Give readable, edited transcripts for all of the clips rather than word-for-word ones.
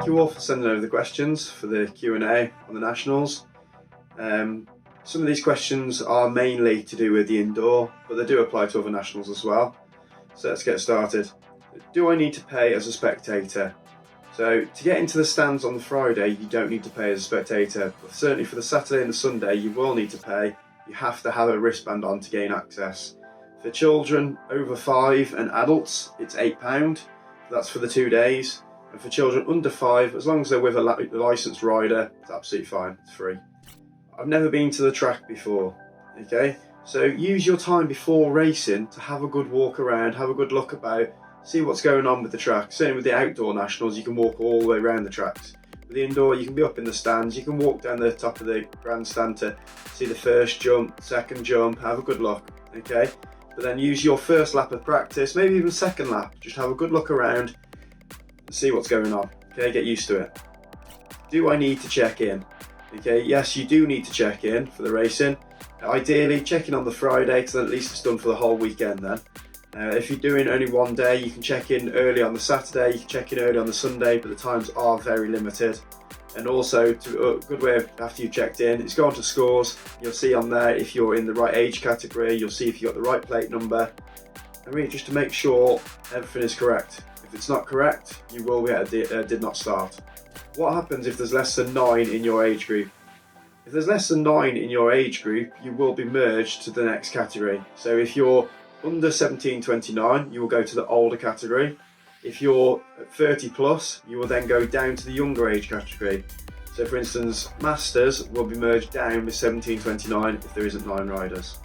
you all for sending over the questions for the Q&A on the Nationals. Some of these questions are mainly to do with the indoor, but they do apply to other Nationals as well. So let's get started. Do I need to pay as a spectator? So to get into the stands on the Friday, you don't need to pay as a spectator, but certainly for the Saturday and the Sunday, you will need to pay. You have to have a wristband on to gain access. For children over 5 and adults, it's £8. That's for the 2 days. And for children under 5, as long as they're with a licensed rider, it's absolutely fine, it's free. I've never been to the track before, okay? So use your time before racing to have a good walk around, have a good look about, see what's going on with the track. Certainly with the outdoor Nationals, you can walk all the way around the tracks. With the indoor, you can be up in the stands, you can walk down the top of the grandstand to see the first jump, second jump, have a good look, okay? But then use your first lap of practice, maybe even second lap, just have a good look around and see what's going on, okay? Get used to it. Do I need to check in? Okay, yes, you do need to check in for the racing. Ideally, check in on the Friday, because at least it's done for the whole weekend then. If you're doing only one day, you can check in early on the Saturday, you can check in early on the Sunday, but the times are very limited. And also, a good way of, after you've checked in, is go on to scores. You'll see on there if you're in the right age category, you'll see if you've got the right plate number, and really just to make sure everything is correct. If it's not correct, you will get a did not start. What happens if there's less than 9 in your age group? If there's less than 9 in your age group, you will be merged to the next category. So if you're under 17-29, you will go to the older category. If you're 30 plus, you will then go down to the younger age category. So for instance, Masters will be merged down with 17-29 if there isn't 9 riders.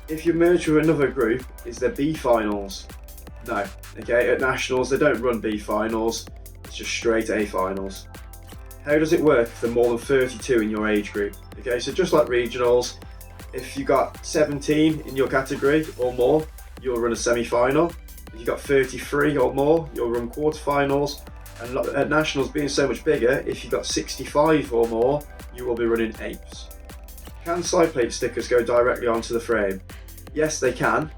If you're merged with another group, is there B finals? No. Okay, at Nationals they don't run B finals, it's just straight A finals. How does it work if there are more than 32 in your age group? Okay, so just like regionals, if you got 17 in your category or more, you'll run a semi-final. If you've got 33 or more, you'll run quarterfinals. And at Nationals being so much bigger, if you've got 65 or more, you will be running apes. Can side plate stickers go directly onto the frame? Yes, they can,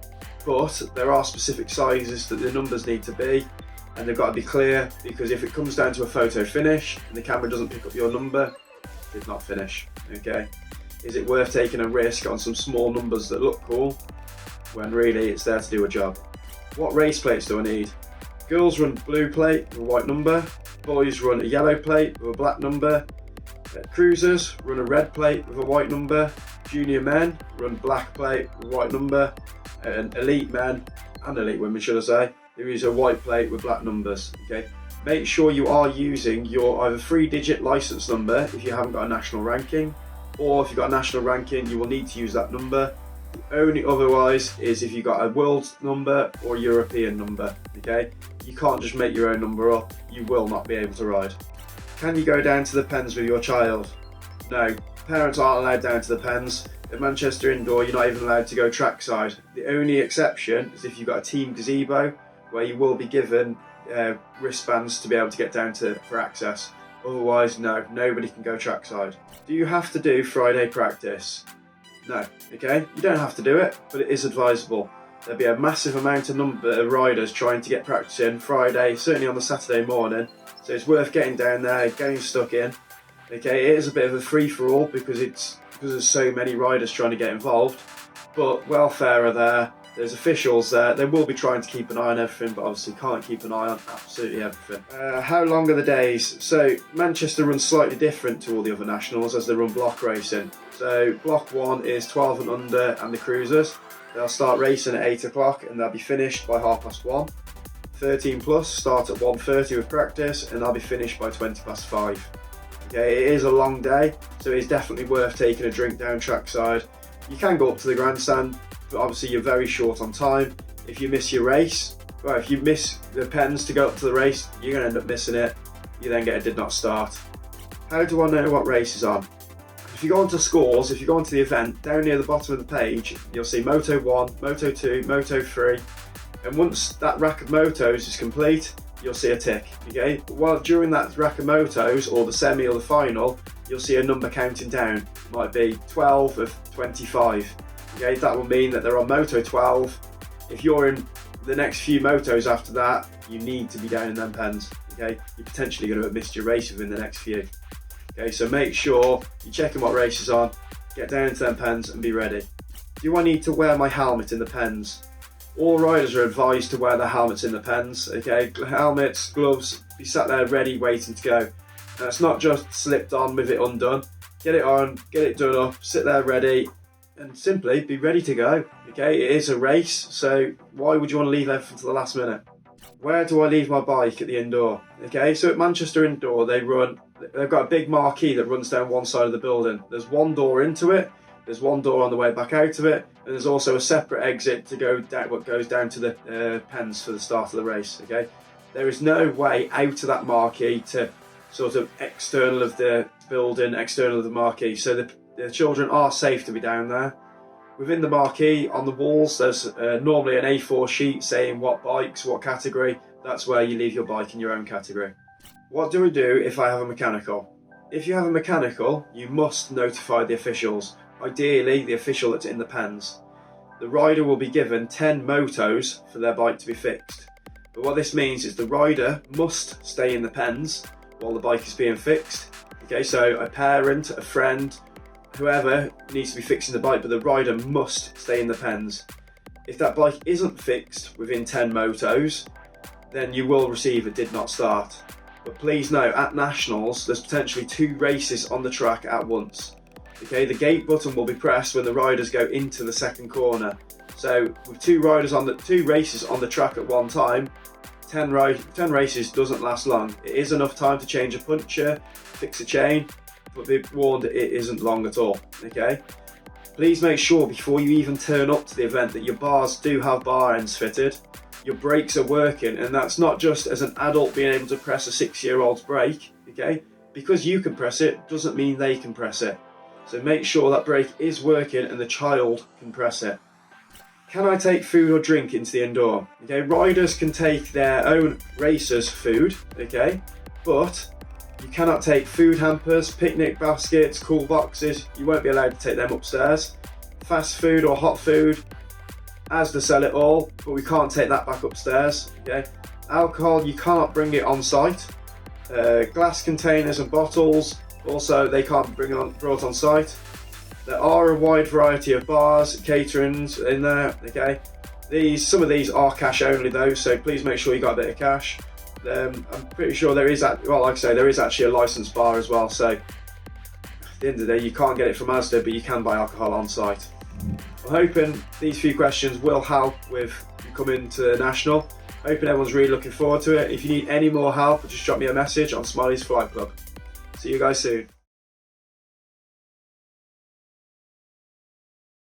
but there are specific sizes that the numbers need to be, and they've got to be clear, because if it comes down to a photo finish and the camera doesn't pick up your number, it did not finish, okay? Is it worth taking a risk on some small numbers that look cool when really it's there to do a job? What race plates do I need? Girls run blue plate with a white number, boys run a yellow plate with a black number, cruisers run a red plate with a white number, junior men run black plate with a white number, and elite men, and elite women should I say, there is a white plate with black numbers, okay? Make sure you are using your either 3-digit license number if you haven't got a national ranking, or if you've got a national ranking, you will need to use that number. The only otherwise is if you've got a world number or European number, okay? You can't just make your own number up, you will not be able to ride. Can you go down to the pens with your child? No, parents aren't allowed down to the pens. At Manchester Indoor, you're not even allowed to go trackside. The only exception is if you've got a team gazebo, where you will be given wristbands to be able to get down to for access. Otherwise, no, nobody can go trackside. Do you have to do Friday practice? No, okay, you don't have to do it, but it is advisable. There'll be a massive amount of riders trying to get practice in Friday, certainly on the Saturday morning, so it's worth getting down there, getting stuck in. Okay, it is a bit of a free-for-all because there's so many riders trying to get involved, but welfare are there. There's officials there. They will be trying to keep an eye on everything, but obviously can't keep an eye on absolutely everything. How long are the days? So Manchester runs slightly different to all the other Nationals as they run block racing. So block 1 is 12 and under and the cruisers. They'll start racing at 8 o'clock and they'll be finished by 1:30. 13 plus start at 1:30 with practice and they'll be finished by 5:20. Okay, it is a long day, so it's definitely worth taking a drink down trackside. You can go up to the grandstand, but obviously you're very short on time. If you miss your race, well, if you miss the pens to go up to the race, you're going to end up missing it. You then get a did not start. How do I know what race is on? If you go onto scores, if you go onto the event, down near the bottom of the page, you'll see Moto 1, Moto 2, Moto 3, and once that rack of motos is complete, you'll see a tick, okay? But while during that rack of motos, or the semi or the final, you'll see a number counting down. Might be 12 of 25. Okay, that will mean that they're on Moto 12. If you're in the next few motos after that, you need to be down in them pens, okay? You're potentially going to have missed your race within the next few. Okay, so make sure you're checking what race is on, get down into them pens and be ready. Do I need to wear my helmet in the pens? All riders are advised to wear their helmets in the pens, okay? Helmets, gloves, be sat there ready, waiting to go. Now, it's not just slipped on with it undone. Get it on, get it done up, sit there ready, and simply be ready to go, okay? It is a race, so why would you want to leave everything to the last minute? Where do I leave my bike at the indoor? Okay, so at Manchester Indoor, they've got a big marquee that runs down one side of the building. There's one door into it, there's one door on the way back out of it, and there's also a separate exit to go down, what goes down to the pens for the start of the race, okay? There is no way out of that marquee to sort of external of the building, external of the marquee, so the children are safe to be down there. Within the marquee, on the walls, there's normally an A4 sheet saying what bikes, what category. That's where you leave your bike in your own category. What do we do if I have a mechanical? If you have a mechanical, you must notify the officials, ideally the official that's in the pens. The rider will be given 10 motos for their bike to be fixed. But what this means is the rider must stay in the pens while the bike is being fixed. Okay, so a parent, a friend, whoever needs to be fixing the bike, but the rider must stay in the pens. If that bike isn't fixed within 10 motos, then you will receive a did not start. But please note, at Nationals, there's potentially 2 races on the track at once. Okay, the gate button will be pressed when the riders go into the second corner. So with 2 races on the track at one time, 10 races doesn't last long. It is enough time to change a puncture, fix a chain, but be warned, it isn't long at all, okay? Please make sure before you even turn up to the event that your bars do have bar ends fitted, your brakes are working, and that's not just as an adult being able to press a 6-year-old's brake, okay? Because you can press it doesn't mean they can press it. So make sure that brake is working and the child can press it. Can I take food or drink into the indoor? Okay, riders can take their own racers' food, okay? But you cannot take food hampers, picnic baskets, cool boxes. You won't be allowed to take them upstairs. Fast food or hot food, Asda sell it all, but we can't take that back upstairs, okay? Alcohol, you can't bring it on site. Glass containers and bottles, also they can't be brought on site. There are a wide variety of bars, caterings in there, okay? Some of these are cash only though, so please make sure you got a bit of cash. I'm pretty sure there is, well, like I say, there is actually a licensed bar as well, so at the end of the day you can't get it from Asda, but you can buy alcohol on site. I'm hoping these few questions will help with coming to the National. Hoping everyone's really looking forward to it. If you need any more help, just drop me a message on Smiley's Flight Club. See you guys soon.